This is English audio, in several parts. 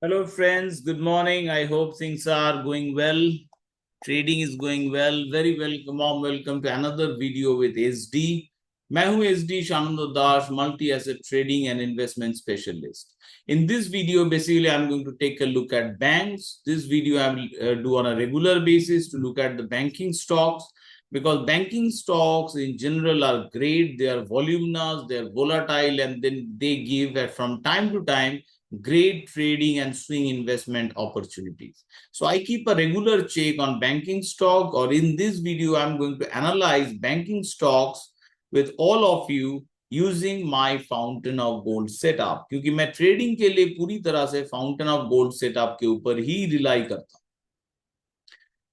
Hello friends, good morning. I hope things are going well. Trading is going well. Very welcome to another video with SD. मैं हूं SD Shanando Das, multi-asset trading and investment specialist. In this video, basically, I'm going to take a look at banks. This video I will do on a regular basis to look at the banking stocks because banking stocks in general are great. They are voluminous, they are volatile, and then they give from time to time great trading and swing investment opportunities. So I keep a regular check on banking stock, or in this video, I'm going to analyze banking stocks with all of you using my fountain of gold setup. क्योंकि मैं trading के लिए पूरी तरह से fountain of gold setup के ऊपर ही rely करता हूं.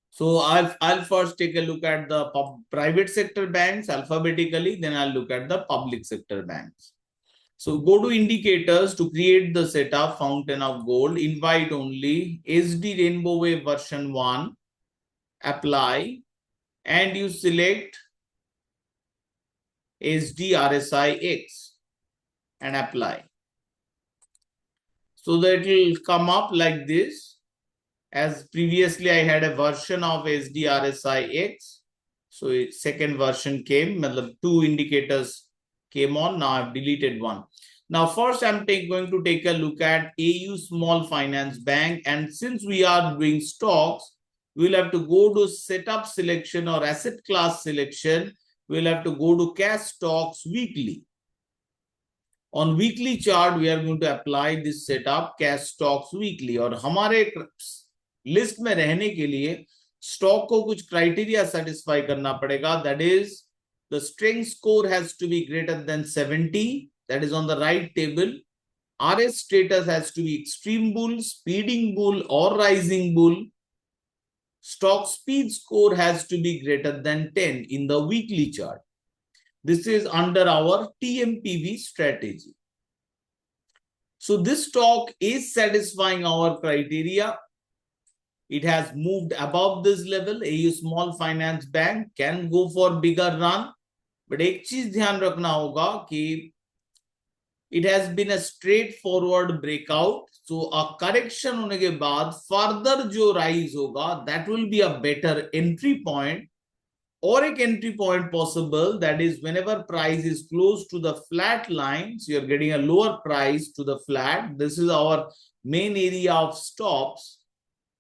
So I'll first take a look at the private sector banks alphabetically, then I'll look at the public sector banks. So go to indicators to create the setup fountain of gold, invite only SD Rainbow Wave version 1, apply, and you select SD RSI X and apply. So that it will come up like this. As previously I had a version of SD RSI X. So second version came, two indicators came on. Now I've deleted one. Now, first I'm going to take a look at AU Small Finance Bank. And since we are doing stocks, we'll have to go to setup selection or asset class selection. We'll have to go to cash stocks weekly. On weekly chart, we are going to apply this setup cash stocks weekly. और हमारे list में रहने के लिए stock को कुछ criteria satisfy करना पड़ेगा. That is, the strength score has to be greater than 70. That is on the right table. RS status has to be extreme bull, speeding bull, or rising bull. Stock speed score has to be greater than 10 in the weekly chart. This is under our TMPV strategy. So this stock is satisfying our criteria. It has moved above this level. AU Small Finance Bank can go for bigger run. But एक चीज ध्यान रखना होगा कि it has been a straightforward breakout. So a correction होने के बाद further जो rise होगा, that will be a better entry point. Or a entry point possible, that is whenever price is close to the flat lines, you're getting a lower price to the flat. This is our main area of stops.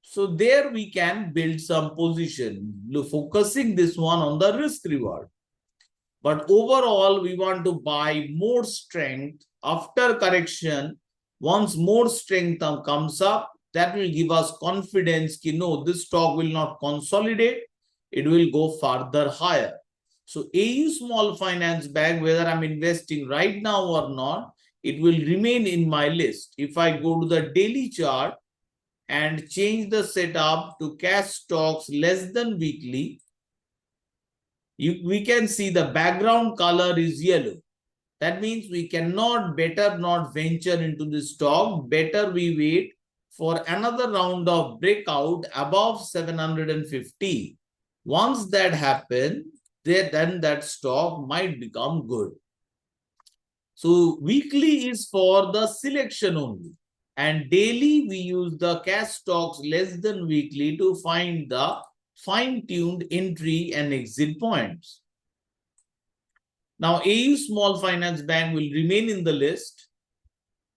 So there we can build some position, focusing this one on the risk reward. But overall, we want to buy more strength after correction. Once more strength comes up, that will give us confidence that no, this stock will not consolidate. It will go further higher. So AU Small Finance Bank, whether I'm investing right now or not, it will remain in my list. If I go to the daily chart and change the setup to cash stocks less than weekly, we can see the background color is yellow. That means we cannot, better not venture into this stock. Better we wait for another round of breakout above 750. Once that happens, then that stock might become good. So weekly is for the selection only. And daily we use the cash stocks less than weekly to find the fine-tuned entry and exit points. Now, AU Small Finance Bank will remain in the list.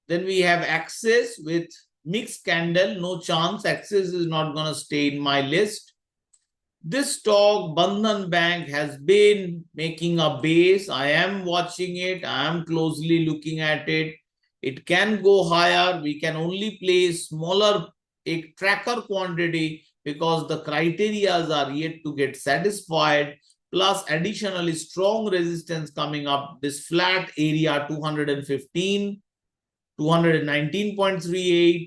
Then we have Axis with mixed candle. No chance. Axis is not going to stay in my list. This stock, Bandhan Bank, has been making a base. I am watching it. I am closely looking at it. It can go higher. We can only place smaller a tracker quantity because the criteria are yet to get satisfied. Plus additionally strong resistance coming up. This flat area 215, 219.38,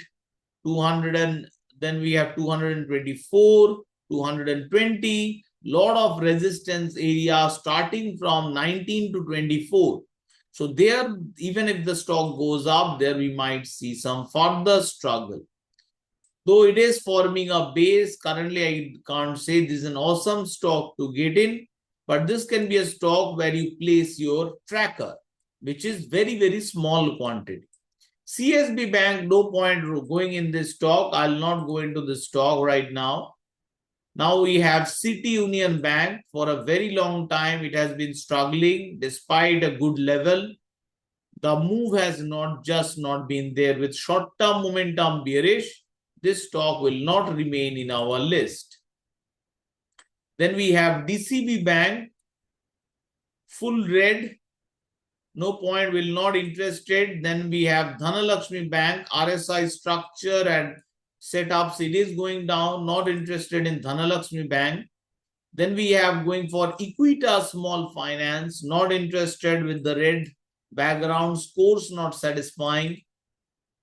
200, and then we have 224, 220. Lot of resistance area starting from 19 to 24. So there, even if the stock goes up, there we might see some further struggle. Though it is forming a base, currently I can't say this is an awesome stock to get in, but this can be a stock where you place your tracker, which is very, very small quantity. CSB Bank, no point going in this stock. I'll not go into this stock right now. Now we have City Union Bank. For a very long time, it has been struggling despite a good level. The move has not been there. With short-term momentum bearish, this stock will not remain in our list. Then we have DCB Bank, full red. No point, will not interested. Then we have Dhanalakshmi Bank, RSI structure and setups. It is going down, not interested in Dhanalakshmi Bank. Then we have going for Equita Small Finance, not interested with the red background, scores not satisfying.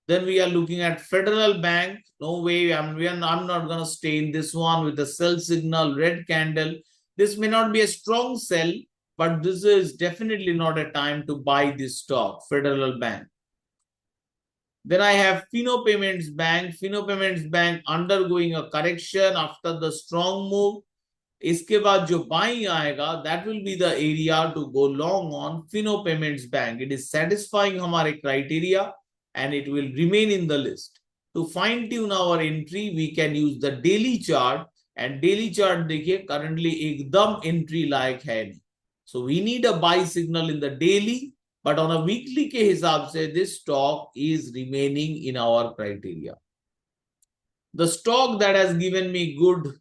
Then we are looking at Federal Bank. No way, I'm not going to stay in this one with the sell signal, red candle. This may not be a strong sell, but this is definitely not a time to buy this stock, Federal Bank. Then I have Fino Payments Bank. Fino Payments Bank undergoing a correction after the strong move. इसके बाद जो buying आएगा, that will be the area to go long on Fino Payments Bank. It is satisfying हमारे criteria and it will remain in the list. To fine tune our entry, we can use the daily chart, and daily chart देखिए currently एकदम entry लायक है नहीं. So we need a buy signal in the daily, but on a weekly के हिसाब से this stock is remaining in our criteria. The stock that has given me good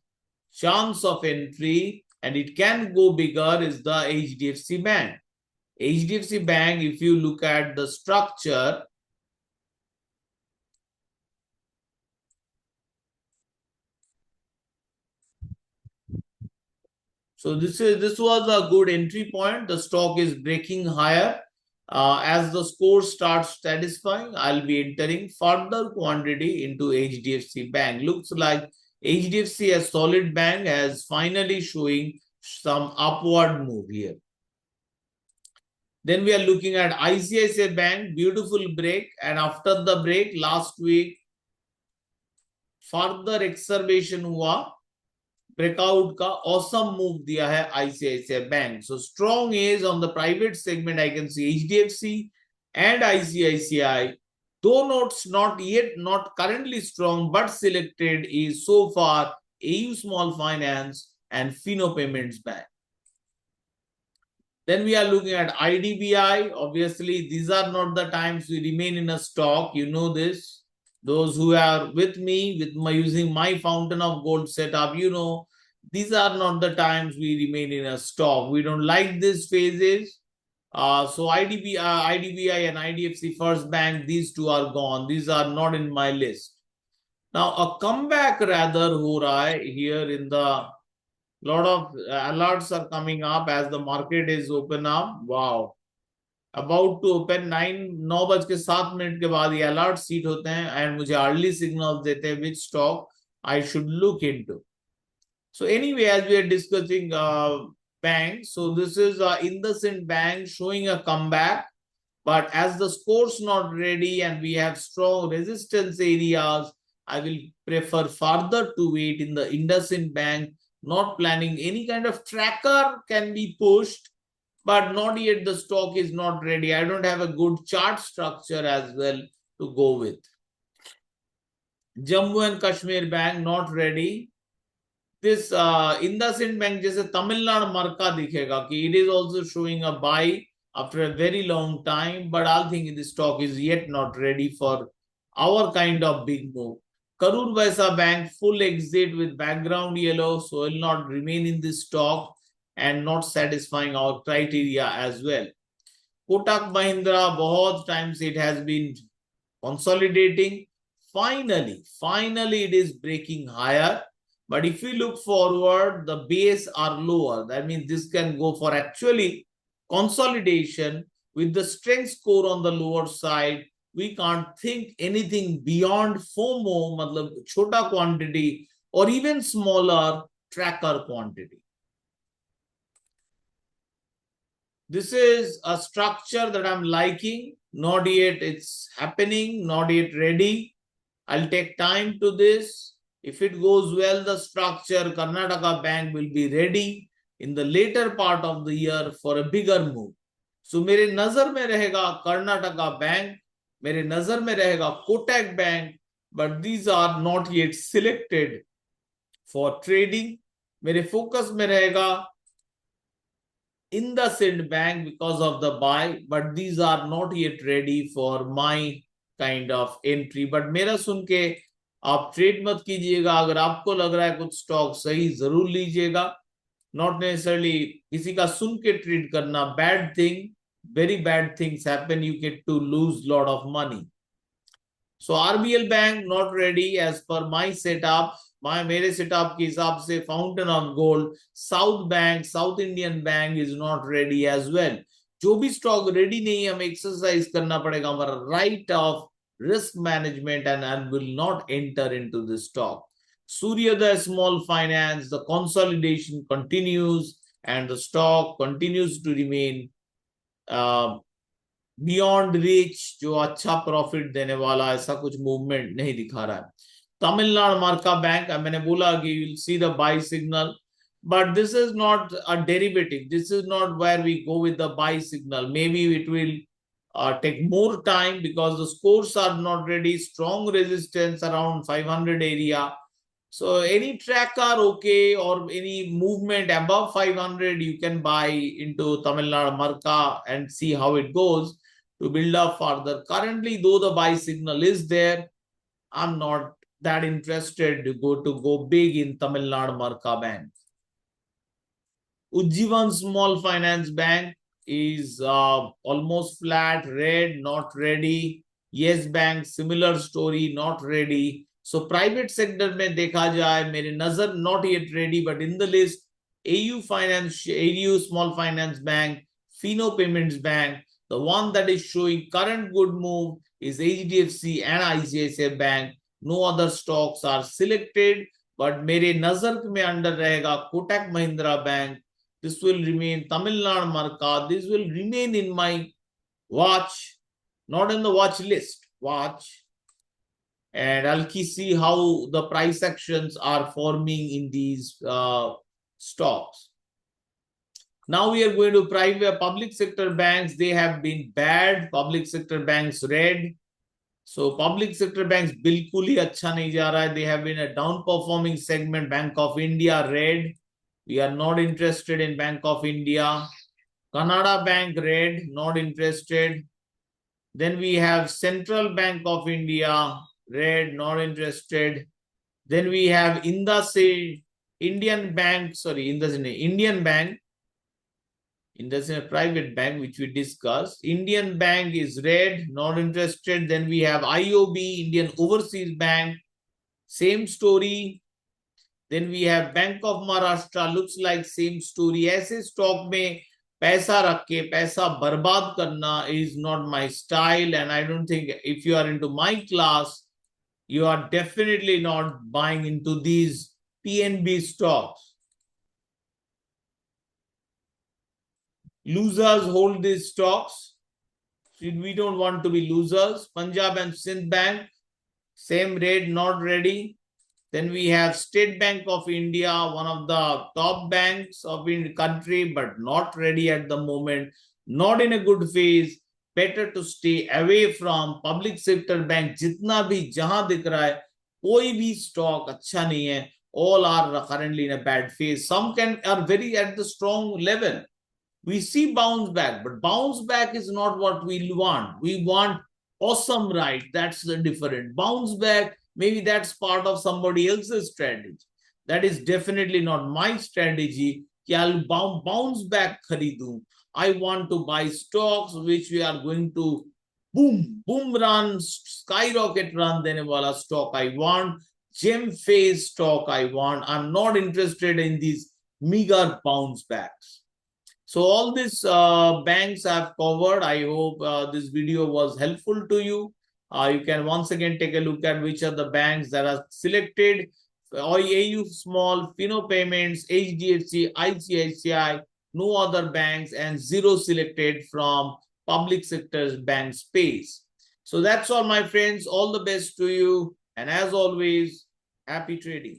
chance of entry and it can go bigger is the HDFC Bank. HDFC Bank, if you look at the structure, so this was a good entry point. The stock is breaking higher. As the score starts satisfying, I'll be entering further quantity into HDFC Bank. Looks like HDFC, a solid bank, has finally showing some upward move here. Then we are looking at ICICI Bank, beautiful break, and after the break last week, further exacerbation हुआ, breakout का awesome move दिया है ICICI Bank. So strong is on the private segment. I can see HDFC and ICICI. Though not currently strong, but selected is so far AU Small Finance and Fino Payments Bank. Then we are looking at IDBI. Obviously, these are not the times we remain in a stock. You know this. Those who are with me, using my Fountain of Gold setup, you know, these are not the times we remain in a stock. We don't like these phases. So IDBI and IDFC First Bank, these two are gone. These are not in my list. Now, a comeback rather ho raha hai here in the lot of alerts are coming up as the market is open up. Wow. About to open 9:07 के बाद ये alert seat होते हैं and मुझे early signals देते हैं which stock I should look into. So anyway, as we are discussing bank, so this is IndusInd Bank showing a comeback, but as the score's not ready and we have strong resistance areas, I will prefer further to wait in the IndusInd Bank. Not planning any kind of tracker can be pushed, but not yet the stock is not ready. I don't have a good chart structure as well to go with. Jammu and Kashmir Bank not ready. This IndusInd Bank जैसे तमिलनाडु मरका दिखेगा कि it is also showing a buy after a very long time, but I think the stock is yet not ready for our kind of big move. Karur Vysya Bank full exit with background yellow, so will not remain in this stock and not satisfying our criteria as well. Kotak Mahindra, बहुत times it has been consolidating. Finally it is breaking higher. But if we look forward, the base are lower. That means this can go for actually consolidation with the strength score on the lower side. We can't think anything beyond FOMO, matlab chota quantity or even smaller tracker quantity. This is a structure that I'm liking. Not yet it's happening, not yet ready. I'll take time to this. If it goes well, the structure, Karnataka Bank will be ready in the later part of the year for a bigger move. So मेरे नजर में रहेगा Karnataka Bank मेरे नजर में रहेगा Kotak Bank, but these are not yet selected for trading. मेरे focus में रहेगा IndusInd Bank because of the buy, but these are not yet ready for my kind of entry. But मेरा सुन के आप ट्रेड मत कीजिएगा. अगर आपको लग रहा है कुछ स्टॉक सही, जरूर लीजिएगा. नॉट नेसेसरली किसी का सुन के ट्रेड करना bad thing. Very bad things happen. You get to lose lot of money. So RBL Bank not ready as per my setup. मेरे सेटअप के हिसाब से fountain of gold, South Bank, South Indian Bank is not ready as well. जो भी stock ready नहीं है, हमें exercise करना पड़ेगा हमारा right of risk management and will not enter into this stock. Suryodaya Small Finance, the consolidation continues and the stock continues to remain beyond reach, जो अच्छा प्रॉफिट देने वाला, ऐसा कुछ मूवमेंट नहीं दिखा रहा है. तमिलनाडु मर्का बैंक, मैंने बोला कि you will see the by signal, but this is not a derivative. This is not where we go with the buy signal. Maybe it will take more time because the scores are not ready. Strong resistance around 500 area. So any tracker, okay, or any movement above 500, you can buy into Tamil Nadu Marka and see how it goes to build up further. Currently, though the buy signal is there, I'm not that interested to go big in Tamil Nadu Marka Bank. Ujjivan Small Finance Bank is almost flat, red, not ready. Yes Bank, similar story, not ready. So private sector में देखा जाए, मेरे नजर not yet ready, but in the list, AU Finance, AU Small Finance Bank, Fino Payments Bank. The one that is showing current good move is HDFC and ICICI Bank. No other stocks are selected, but मेरे नजर में under रहेगा Kotak Mahindra Bank. This will remain Tamil Nadu Marka. This will remain in my watch, not in the watch list. Watch. And I'll see how the price actions are forming in these stocks. Now we are going to private public sector banks. They have been bad. Public sector banks red. So public sector banks बिल्कुल ही अच्छा नहीं जा रहा है. They have been a down performing segment. Bank of India red. We are not interested in Bank of India. Kannada Bank red, not interested. Then we have Central Bank of India red, not interested. Then we have Indian Bank, Indian Bank. That's a private bank which we discussed. Indian Bank is red, not interested. Then we have IOB, Indian Overseas Bank, same story. Then we have Bank of Maharashtra, looks like same story. ऐसे stock में पैसा रख के पैसा बर्बाद करना is not my style, and I don't think if you are into my class, you are definitely not buying into these PNB stocks. Losers hold these stocks. We don't want to be losers. Punjab and Sindh Bank, same rate, not ready. Then we have State Bank of India, one of the top banks of the country, but not ready at the moment, not in a good phase. Better to stay away from public sector bank. जितना भी जहां दिख रहा है, कोई भी stock अच्छा नहीं है. All are currently in a bad phase. Some are very at the strong level. We see bounce back, but bounce back is not what we want. We want awesome ride. That's the different. Bounce back, maybe that's part of somebody else's strategy. That is definitely not my strategy. कि I'll bounce back खरीदूं. I want to buy stocks which we are going to boom run, skyrocket run देने वाला stock I want. Gem phase stock I want. I'm not interested in these meager bounce backs. So all these banks I've covered. I hope this video was helpful to you. You can once again take a look at which are the banks that are selected. AU Small, Fino Payments, HDFC, ICICI, no other banks, and zero selected from public sector bank space. So that's all, my friends. All the best to you. And as always, happy trading.